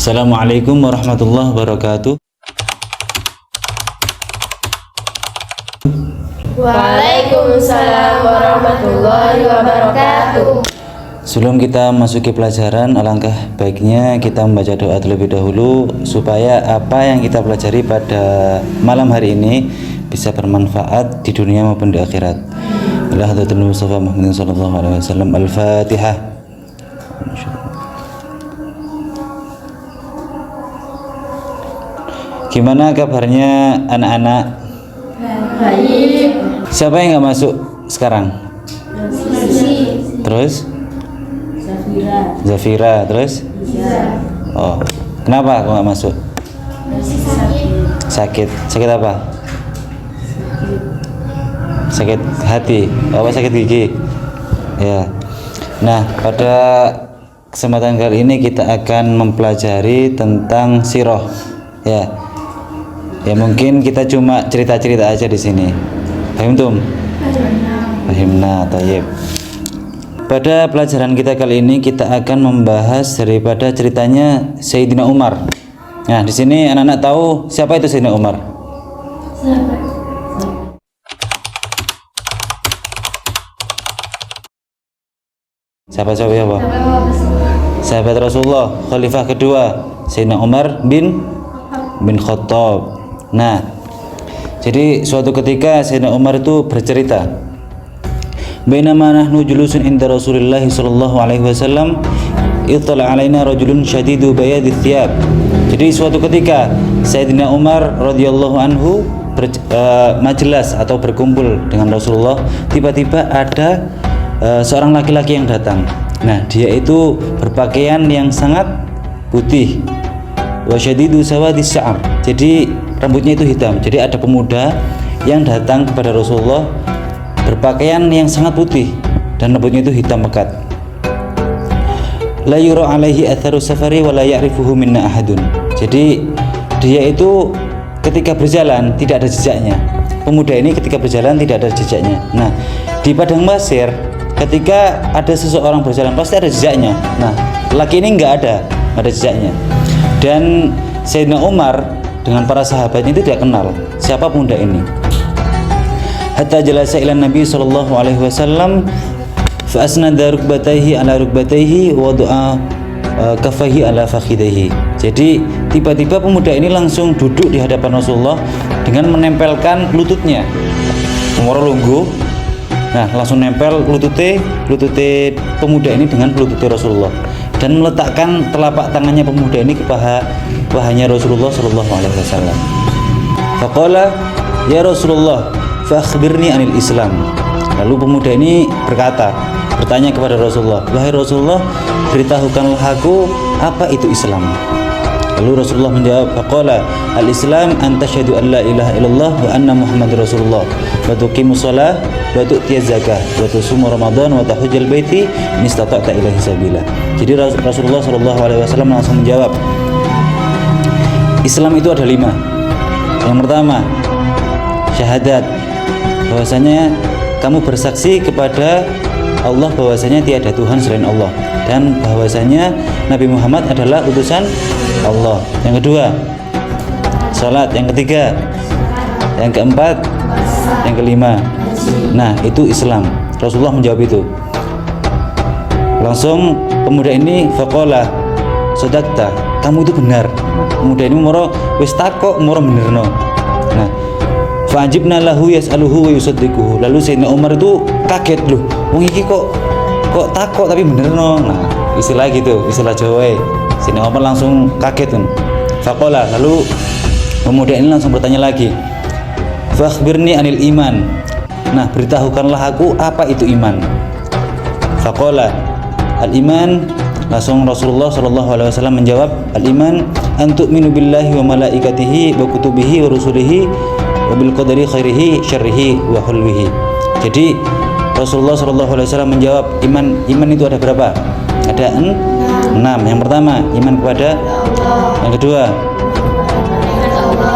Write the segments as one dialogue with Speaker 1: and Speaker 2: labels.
Speaker 1: Assalamualaikum warahmatullahi wabarakatuh.
Speaker 2: Waalaikumsalam warahmatullahi wabarakatuh.
Speaker 1: Sebelum kita masuki pelajaran, alangkah baiknya kita membaca doa terlebih dahulu supaya apa yang kita pelajari pada malam hari ini bisa bermanfaat di dunia maupun di akhirat. Ila hadratul Mustafa Muhammadin sallallahu alaihi wasallam. Al-Fatihah. Gimana kabarnya anak-anak?
Speaker 2: Baik.
Speaker 1: Siapa yang nggak masuk sekarang? Terus? Zafira. Terus? Oh, kenapa kok nggak masuk? Sakit. Sakit apa? Sakit hati. Apa sakit gigi? Ya. Nah, pada kesempatan kali ini kita akan mempelajari tentang sirah. Ya mungkin kita cuma cerita-cerita aja di sini. Paham tum? Fahimna, tayyib. Pada pelajaran kita kali ini kita akan membahas daripada ceritanya Sayyidina Umar. Nah, di sini anak-anak tahu siapa itu Sayyidina Umar? Siapa? Sahabat Rasulullah, khalifah kedua Sayyidina Umar bin Khattab. Nah, jadi suatu ketika Sayyidina Umar itu bercerita, bainama nahnu julusun inda Rasulillah sallallahu alaihi wasallam ittala alaina rajulun syadidu bayadith thiyab. Jadi suatu ketika Sayyidina Umar radhiyallahu anhu majelis atau berkumpul dengan Rasulullah, tiba-tiba ada seorang laki-laki yang datang. Nah, dia itu berpakaian yang sangat putih. Wa syadidu sawadis sya'ar. Jadi rambutnya itu hitam. Jadi ada pemuda yang datang kepada Rasulullah berpakaian yang sangat putih dan rambutnya itu hitam pekat. La yura alaihi atharu safari wa la ya'rifuhu minna ahadun. Jadi dia itu ketika berjalan tidak ada jejaknya. Pemuda ini ketika berjalan tidak ada jejaknya. Nah, di padang pasir ketika ada seseorang berjalan pasti ada jejaknya. Nah, laki ini nggak ada jejaknya. Dan Sayyidina Umar dengan para sahabatnya itu tidak kenal siapa pemuda ini. Hatta jalasa ila Nabi sallallahu alaihi wasallam fa asnada rukbatayhi ala rukbatayhi wa du'a kafahi ala fakhidayhi. Jadi tiba-tiba pemuda ini langsung duduk di hadapan Rasulullah dengan menempelkan lututnya. Umur lungguh. Nah, langsung nempel lutute pemuda ini dengan lutute Rasulullah dan meletakkan telapak tangannya pemuda ini ke pahanya Rasulullah sallallahu alaihi wasallam. Faqala, "Ya Rasulullah, fa akhbirni anil Islam." Lalu pemuda ini bertanya kepada Rasulullah, "Wahai Rasulullah, beritahukanlah aku apa itu Islam." Lalu Rasulullah menjawab, faqala, "Al-Islam an tasyhadu an la ilaha illallah wa anna Muhammadar Rasulullah wa tuqimus shalah wa tu'tiyaz zakah wa tusumu Ramadan wa tahujjal baiti in istata'ta ilaihi sabila." Jadi Rasulullah sallallahu alaihi wasallam langsung menjawab, Islam itu ada 5. Yang pertama, syahadat, bahwasanya kamu bersaksi kepada Allah bahwasanya tiada Tuhan selain Allah dan bahwasanya Nabi Muhammad adalah utusan Allah. Yang kedua, salat. Yang ketiga, yang keempat, yang kelima. Nah, itu Islam. Rasulullah menjawab itu. Langsung pemuda ini faqala, sadaqta, kamu itu benar. Pemuda ini moro wis takok moro benerno. Nah, fa'ajibna lahu yas'aluhu wa yusaddiquhu. Lalu Sayyidina Umar itu kaget, loh, wong iki kok takok tapi benerno. Nah, istilah gitu, istilah Jawa. Sayyidina Umar langsung kaget kan. Faqala, lalu pemuda ini langsung bertanya lagi, fakhbirni anil iman. Nah, beritahukanlah aku apa itu iman. Faqala, al-iman. Langsung Rasulullah sallallahu alaihi wasallam menjawab, al-iman an tu'minu billahi wa malaikatihi wa kutubihi wa rusulihi wa bil qadari khairihi syarrihi wa hulwihi. Jadi Rasulullah sallallahu alaihi wasallam menjawab, iman itu ada berapa? Ada 6. Yang pertama, iman kepada Allah. Yang kedua,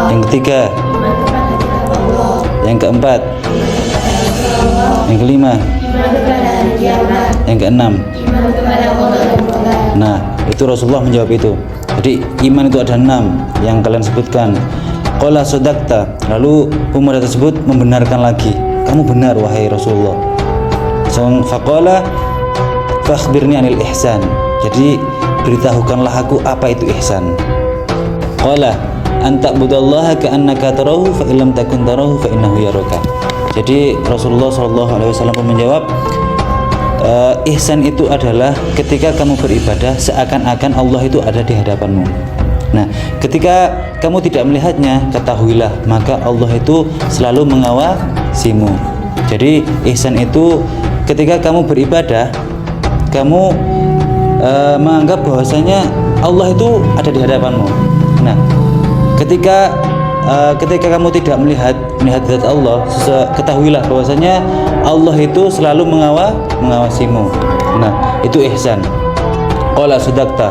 Speaker 1: yang ketiga, yang keempat, yang kelima, yang keenam. Nah, itu Rasulullah menjawab itu. Jadi Jadi iman itu ada 6 yang kalian sebutkan. Qala sadaqta, lalu pemuda tersebut membenarkan lagi, kamu benar wahai Rasulullah. Faqala fakhbirni anil ihsan, jadi beritahukanlah aku apa itu ihsan. Qala anta budallaha ka'annaka tarahu fa illam takun tarahu fa innahu yaraka. Jadi Rasulullah SAW pun menjawab, ihsan itu adalah ketika kamu beribadah seakan-akan Allah itu ada di hadapanmu. Nah, ketika kamu tidak melihatnya, ketahuilah maka Allah itu selalu mengawasimu. Jadi ihsan itu ketika kamu beribadah, kamu menganggap bahwasanya Allah itu ada di hadapanmu. Nah, ketika kamu tidak melihat zat Allah, ketahuilah bahwasanya Allah itu selalu mengawasimu. Nah, itu ihsan. Qala sadaqta.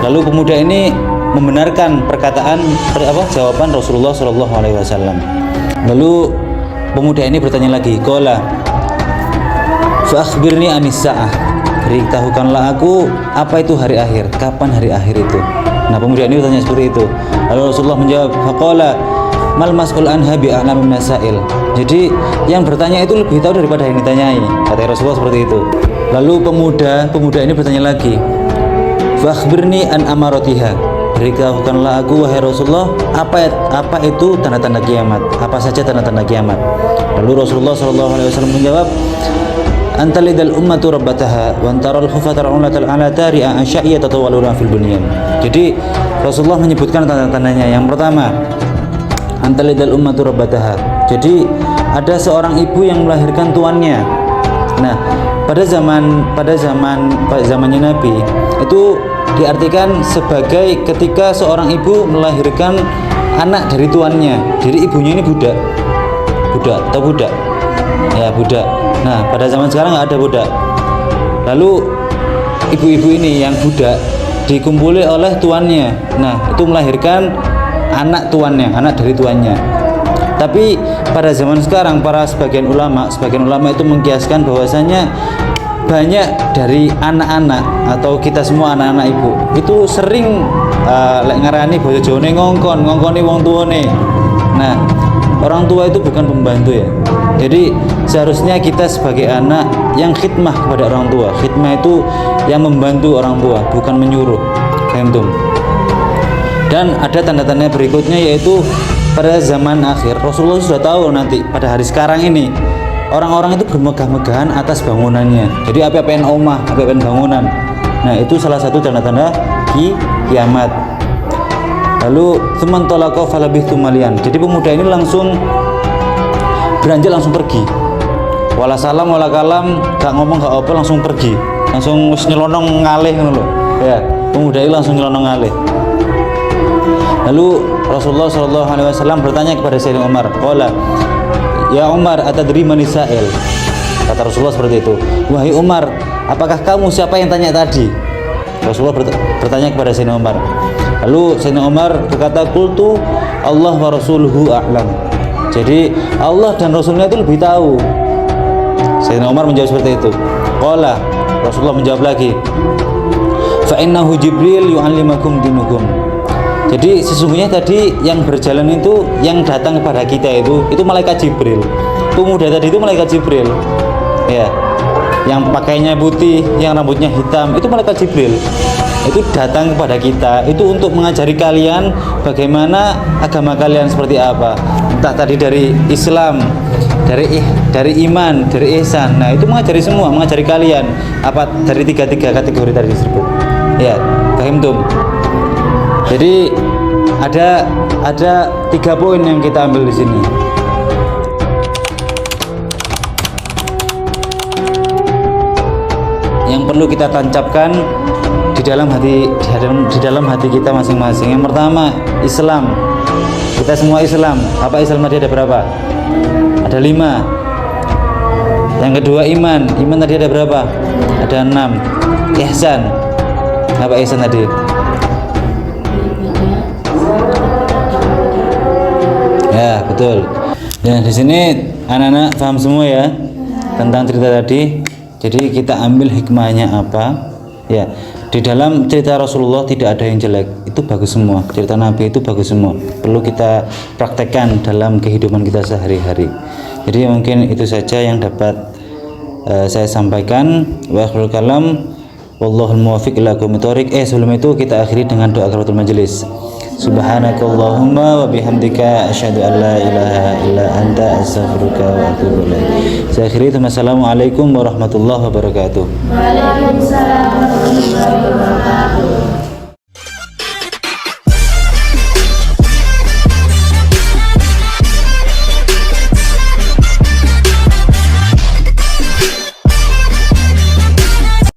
Speaker 1: Lalu pemuda ini membenarkan jawaban Rasulullah SAW. Lalu pemuda ini bertanya lagi, qala fa akhbirni anis sa'ah, beritahukanlah aku apa itu hari akhir, kapan hari akhir itu. Nah, pemuda ini bertanya seperti itu. Lalu Rasulullah menjawab, faqala mal mas'ul anha bi'a'lam min nasail. Jadi yang bertanya itu lebih tahu daripada yang ditanyai, kata Rasulullah seperti itu. Lalu pemuda ini bertanya lagi, fa akhbirni an amaratiha, beritahukanlah aku wahai Rasulullah apa itu tanda-tanda kiamat, apa saja tanda-tanda kiamat. Lalu Rasulullah SAW menjawab, antalidal ummatu rabbataha wa antaral khufata ra'ulatal alata ri'a asya'iyya tatawaluna fil bunyan. Jadi Rasulullah menyebutkan tanda-tandanya. Yang pertama, antalidal ummatu rabbataha, jadi ada seorang ibu yang melahirkan tuannya. Nah, pada zamannya Nabi itu diartikan sebagai ketika seorang ibu melahirkan anak dari tuannya. Jadi ibunya ini budak. Ya, budak. Nah, pada zaman sekarang nggak ada budak. Lalu ibu-ibu ini yang budak dikumpuli oleh tuannya. Nah, itu melahirkan anak tuannya, anak dari tuannya. Tapi pada zaman sekarang sebagian ulama itu mengkiaskan bahwasanya banyak dari anak-anak atau kita semua anak-anak ibu itu sering ngarani bojo jone ngongkoni wong tuane. Nah, orang tua itu bukan pembantu ya. Jadi seharusnya kita sebagai anak yang khidmah kepada orang tua. Khidmah itu yang membantu orang tua, bukan menyuruh. Dan ada tanda-tanda berikutnya, yaitu pada zaman akhir Rasulullah sudah tahu nanti pada hari sekarang ini orang-orang itu bermegah-megahan atas bangunannya. Jadi api-apian omah, api-apian bangunan. Nah, itu salah satu tanda-tanda kiamat. Lalu sementolako falabihtu malian. Jadi pemuda ini langsung beranjak, langsung pergi. Wala salam wala kalam, gak ngomong gak apa, langsung pergi. Langsung nyelonong ngalih ngono lho. Ya, pemuda ini langsung nyelonong ngalih. Lalu Rasulullah SAW bertanya kepada Sayyidina Umar, qala ya Umar atadri man sa'il. Kata Rasulullah seperti itu, wahai Umar, apakah kamu siapa yang tanya tadi? Rasulullah bertanya kepada Sayyidina Umar. Lalu Sayyidina Umar berkata, qultu Allah wa rasuluhu a'lam. Jadi Allah dan Rasulnya itu lebih tahu. Sayyidina Umar menjawab seperti itu. Qala, Rasulullah menjawab lagi, fa innahu Jibril yu'allimakum dinukum. Jadi sesungguhnya tadi yang berjalan itu, yang datang kepada kita itu malaikat Jibril. Pemuda tadi itu malaikat Jibril. Ya. Yang pakainya putih, yang rambutnya hitam, itu malaikat Jibril. Itu datang kepada kita itu untuk mengajari kalian bagaimana agama kalian seperti apa. Entah tadi dari Islam, dari iman, dari ihsan. Nah, itu mengajari semua, mengajari kalian apa dari tiga kategori tadi disebut. Ya, fahimtum. Jadi ada 3 poin yang kita ambil di sini. Yang perlu kita tancapkan di dalam hati kita masing-masing. Yang pertama, Islam. Kita semua Islam. Apa Islam tadi ada berapa? Ada 5. Yang kedua, iman. Iman tadi ada berapa? Ada 6. Ihsan. Apa ihsan tadi? Ya, betul. Dan di sini anak-anak paham semua ya tentang cerita tadi. Jadi kita ambil hikmahnya apa? Ya, di dalam cerita Rasulullah tidak ada yang jelek. Itu itu bagus semua, cerita Nabi itu bagus semua, perlu kita praktekkan dalam kehidupan kita sehari-hari. Jadi mungkin itu saja yang dapat saya sampaikan. Wa akhirul kalam wallahul muwaffiq ila aqwamit thoriq. Sebelum itu kita akhiri dengan doa kafaratul majelis. Subhanakallahumma wa bihamdika asyhadu an la ilaha illa anta astaghfiruka wa atubu ilaik. Saya akhiri. Assalamualaikum warahmatullahi wabarakatuh.
Speaker 2: Waalaikumsalam warahmatullahi wabarakatuh.